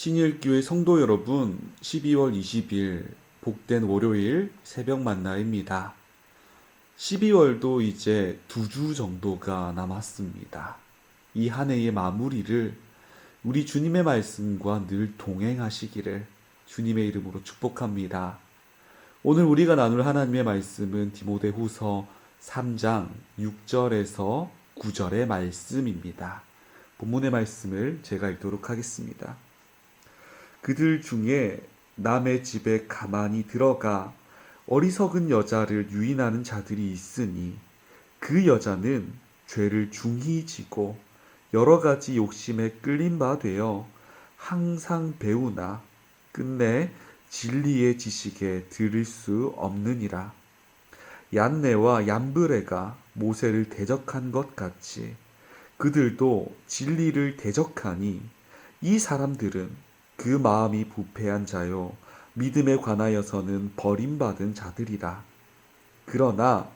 신일교회 성도 여러분, 12월 20일 복된 월요일 새벽 만나입니다. 12월도 이제 2주 정도가 남았습니다. 이 한 해의 마무리를 우리 주님의 말씀과 늘 동행하시기를 주님의 이름으로 축복합니다. 오늘 우리가 나눌 하나님의 말씀은 디모데후서 3장 6절에서 9절의 말씀입니다. 본문의 말씀을 제가 읽도록 하겠습니다. 그들 중에 남의 집에 가만히 들어가 어리석은 여자를 유인하는 자들이 있으니 그 여자는 죄를 중히 지고 여러 가지 욕심에 끌린 바 되어 항상 배우나 끝내 진리의 지식에 들을 수 없느니라. 얀네와 얀브레가 모세를 대적한 것 같이 그들도 진리를 대적하니 이 사람들은 그 마음이 부패한 자요 믿음에 관하여서는 버림받은 자들이라. 그러나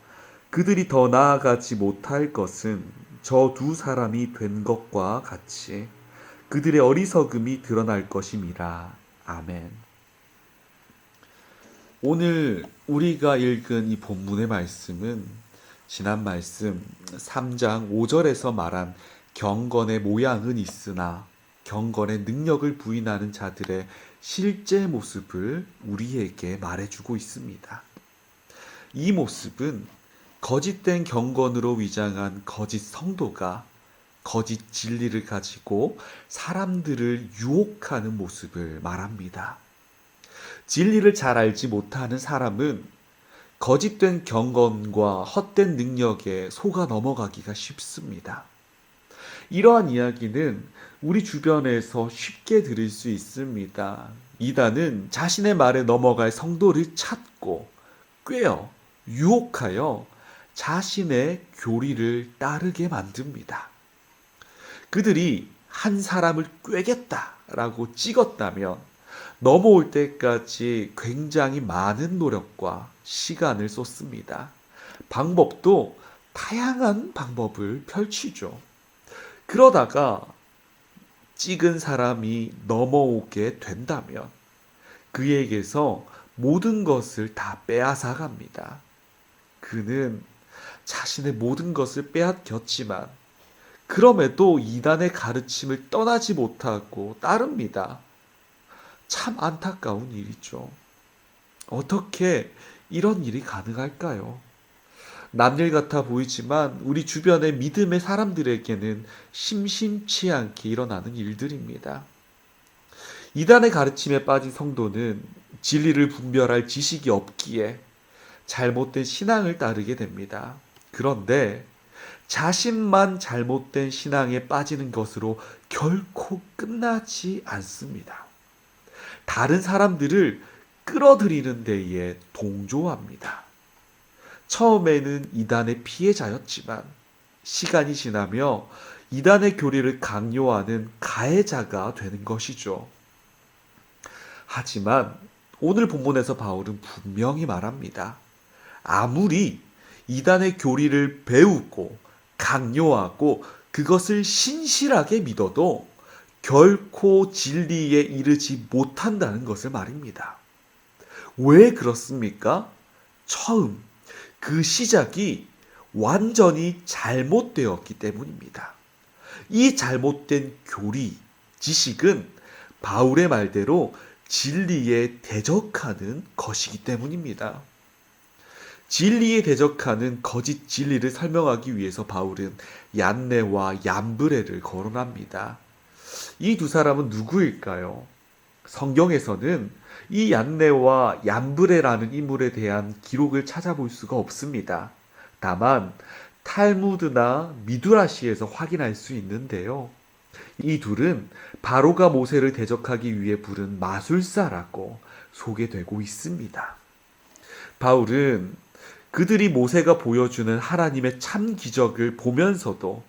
그들이 더 나아가지 못할 것은 저 두 사람이 된 것과 같이 그들의 어리석음이 드러날 것임이라. 아멘. 오늘 우리가 읽은 이 본문의 말씀은 지난 말씀 3장 5절에서 말한 경건의 모양은 있으나 경건의 능력을 부인하는 자들의 실제 모습을 우리에게 말해주고 있습니다. 이 모습은 거짓된 경건으로 위장한 거짓 성도가 거짓 진리를 가지고 사람들을 유혹하는 모습을 말합니다. 진리를 잘 알지 못하는 사람은 거짓된 경건과 헛된 능력에 속아 넘어가기가 쉽습니다. 이러한 이야기는 우리 주변에서 쉽게 들을 수 있습니다. 이단은 자신의 말에 넘어갈 성도를 찾고 꿰어 유혹하여 자신의 교리를 따르게 만듭니다. 그들이 한 사람을 꿰겠다라고 찍었다면 넘어올 때까지 굉장히 많은 노력과 시간을 쏟습니다. 방법도 다양한 방법을 펼치죠. 그러다가 찍은 사람이 넘어오게 된다면 그에게서 모든 것을 다 빼앗아 갑니다. 그는 자신의 모든 것을 빼앗겼지만 그럼에도 이단의 가르침을 떠나지 못하고 따릅니다. 참 안타까운 일이죠. 어떻게 이런 일이 가능할까요? 남일 같아 보이지만 우리 주변의 믿음의 사람들에게는 심심치 않게 일어나는 일들입니다. 이단의 가르침에 빠진 성도는 진리를 분별할 지식이 없기에 잘못된 신앙을 따르게 됩니다. 그런데 자신만 잘못된 신앙에 빠지는 것으로 결코 끝나지 않습니다. 다른 사람들을 끌어들이는 데에 동조합니다. 처음에는 이단의 피해자였지만 시간이 지나며 이단의 교리를 강요하는 가해자가 되는 것이죠. 하지만 오늘 본문에서 바울은 분명히 말합니다. 아무리 이단의 교리를 배우고 강요하고 그것을 신실하게 믿어도 결코 진리에 이르지 못한다는 것을 말입니다. 왜 그렇습니까? 처음 그 시작이 완전히 잘못되었기 때문입니다. 이 잘못된 교리, 지식은 바울의 말대로 진리에 대적하는 것이기 때문입니다. 진리에 대적하는 거짓 진리를 설명하기 위해서 바울은 얀네와 얀브레를 거론합니다. 이 두 사람은 누구일까요? 성경에서는 이 얀네와 얀브레라는 인물에 대한 기록을 찾아볼 수가 없습니다. 다만 탈무드나 미드라시에서 확인할 수 있는데요. 이 둘은 바로가 모세를 대적하기 위해 부른 마술사라고 소개되고 있습니다. 바울은 그들이 모세가 보여주는 하나님의 참 기적을 보면서도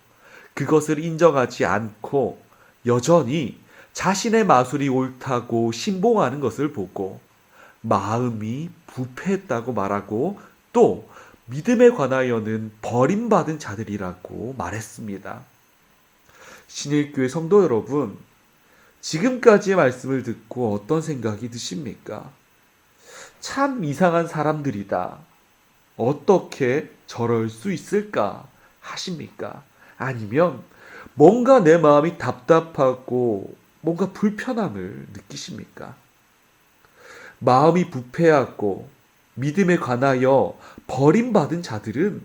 그것을 인정하지 않고 여전히 자신의 마술이 옳다고 신봉하는 것을 보고 마음이 부패했다고 말하고 또 믿음에 관하여는 버림받은 자들이라고 말했습니다. 신일교회 성도 여러분, 지금까지의 말씀을 듣고 어떤 생각이 드십니까? 참 이상한 사람들이다. 어떻게 저럴 수 있을까 하십니까? 아니면 뭔가 내 마음이 답답하고 뭔가 불편함을 느끼십니까? 마음이 부패하고 믿음에 관하여 버림받은 자들은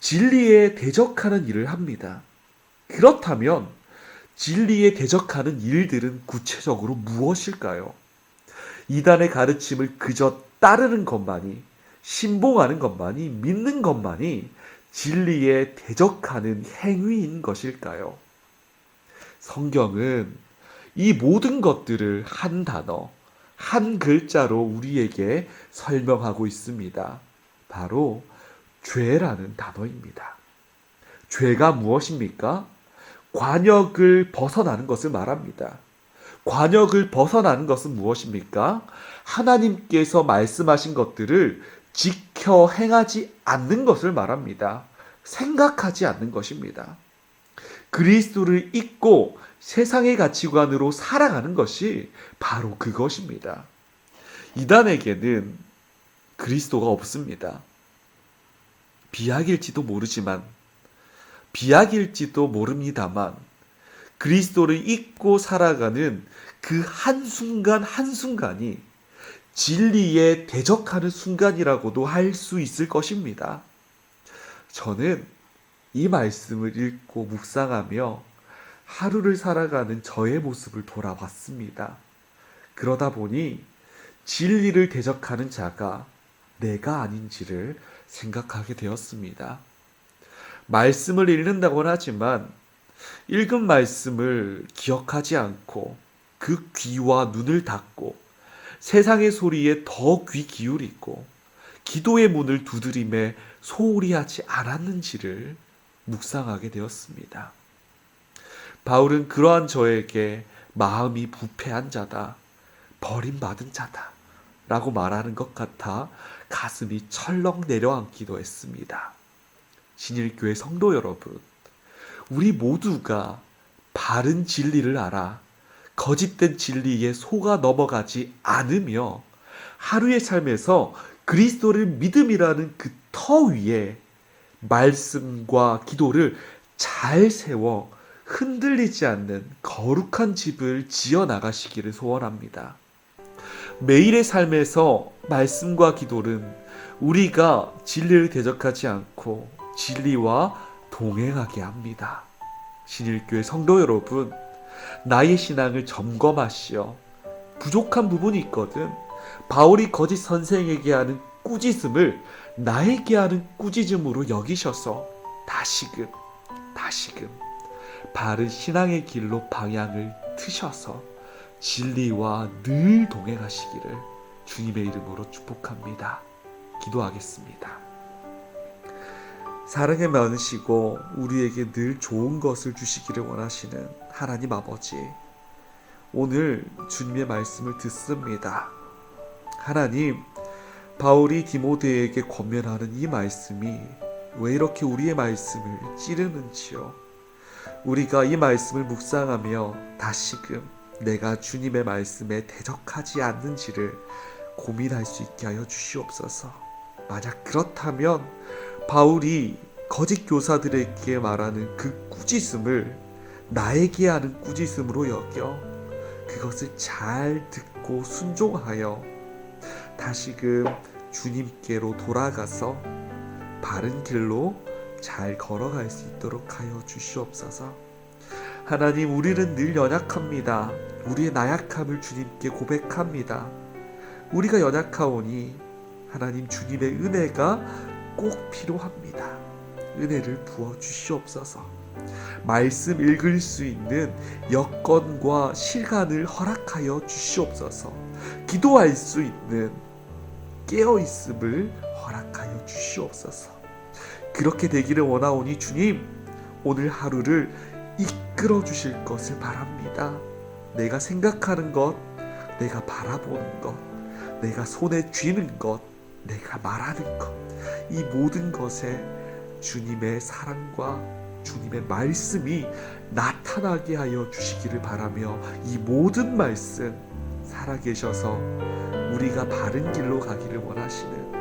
진리에 대적하는 일을 합니다. 그렇다면 진리에 대적하는 일들은 구체적으로 무엇일까요? 이단의 가르침을 그저 따르는 것만이, 신봉하는 것만이, 믿는 것만이 진리에 대적하는 행위인 것일까요? 성경은 이 모든 것들을 한 단어, 한 글자로 우리에게 설명하고 있습니다. 바로 죄라는 단어입니다. 죄가 무엇입니까? 관역을 벗어나는 것을 말합니다. 관역을 벗어나는 것은 무엇입니까? 하나님께서 말씀하신 것들을 지켜 행하지 않는 것을 말합니다. 생각하지 않는 것입니다. 그리스도를 잊고 세상의 가치관으로 살아가는 것이 바로 그것입니다. 이단에게는 그리스도가 없습니다. 비약일지도 모릅니다만 그리스도를 잊고 살아가는 그 한순간 한순간이 진리에 대적하는 순간이라고도 할 수 있을 것입니다. 저는 이 말씀을 읽고 묵상하며 하루를 살아가는 저의 모습을 돌아봤습니다. 그러다 보니 진리를 대적하는 자가 내가 아닌지를 생각하게 되었습니다. 말씀을 읽는다고는 하지만 읽은 말씀을 기억하지 않고 그 귀와 눈을 닫고 세상의 소리에 더 귀 기울이고 기도의 문을 두드림에 소홀히 하지 않았는지를 묵상하게 되었습니다. 바울은 그러한 저에게 마음이 부패한 자다, 버림받은 자다 라고 말하는 것 같아 가슴이 철렁 내려앉기도 했습니다. 신일교회 성도 여러분, 우리 모두가 바른 진리를 알아 거짓된 진리에 속아 넘어가지 않으며 하루의 삶에서 그리스도를 믿음이라는 그 터 위에 말씀과 기도를 잘 세워 흔들리지 않는 거룩한 집을 지어 나가시기를 소원합니다. 매일의 삶에서 말씀과 기도는 우리가 진리를 대적하지 않고 진리와 동행하게 합니다. 신일교회 성도 여러분, 나의 신앙을 점검하시어 부족한 부분이 있거든 바울이 거짓 선생에게 하는 꾸짖음을 나에게 하는 꾸짖음으로 여기셔서 다시금 바른 신앙의 길로 방향을 트셔서 진리와 늘 동행하시기를 주님의 이름으로 축복합니다. 기도하겠습니다. 사랑에 많으시고 우리에게 늘 좋은 것을 주시기를 원하시는 하나님 아버지, 오늘 주님의 말씀을 듣습니다. 하나님, 바울이 디모데에게 권면하는 이 말씀이 왜 이렇게 우리의 말씀을 찌르는지요. 우리가 이 말씀을 묵상하며 다시금 내가 주님의 말씀에 대적하지 않는지를 고민할 수 있게 하여 주시옵소서. 만약 그렇다면 바울이 거짓 교사들에게 말하는 그 꾸짖음을 나에게 하는 꾸짖음으로 여겨 그것을 잘 듣고 순종하여 다시금 주님께로 돌아가서 바른 길로 잘 걸어갈 수 있도록 하여 주시옵소서. 하나님, 우리는 늘 연약합니다. 우리의 나약함을 주님께 고백합니다. 우리가 연약하오니 하나님 주님의 은혜가 꼭 필요합니다. 은혜를 부어 주시옵소서. 말씀 읽을 수 있는 여건과 시간을 허락하여 주시옵소서. 기도할 수 있는 깨어있음을 허락하여 주시옵소서. 그렇게 되기를 원하오니 주님, 오늘 하루를 이끌어 주실 것을 바랍니다. 내가 생각하는 것, 내가 바라보는 것, 내가 손에 쥐는 것, 내가 말하는 것, 이 모든 것에 주님의 사랑과 주님의 말씀이 나타나게 하여 주시기를 바라며, 이 모든 말씀 살아계셔서 우리가 바른 길로 가기를 원하시는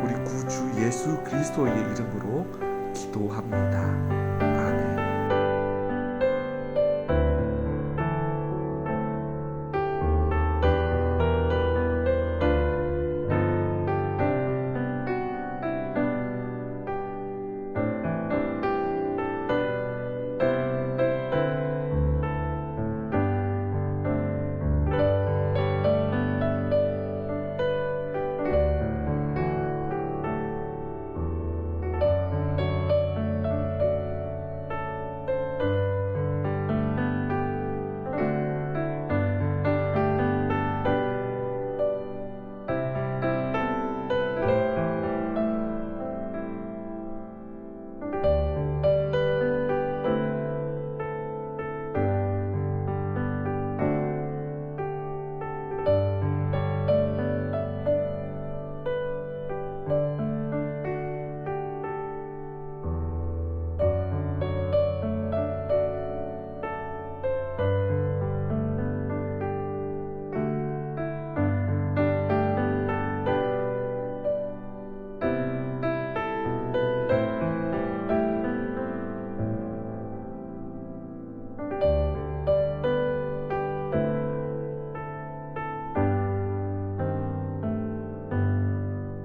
우리 구주 예수 그리스도의 이름으로 기도합니다.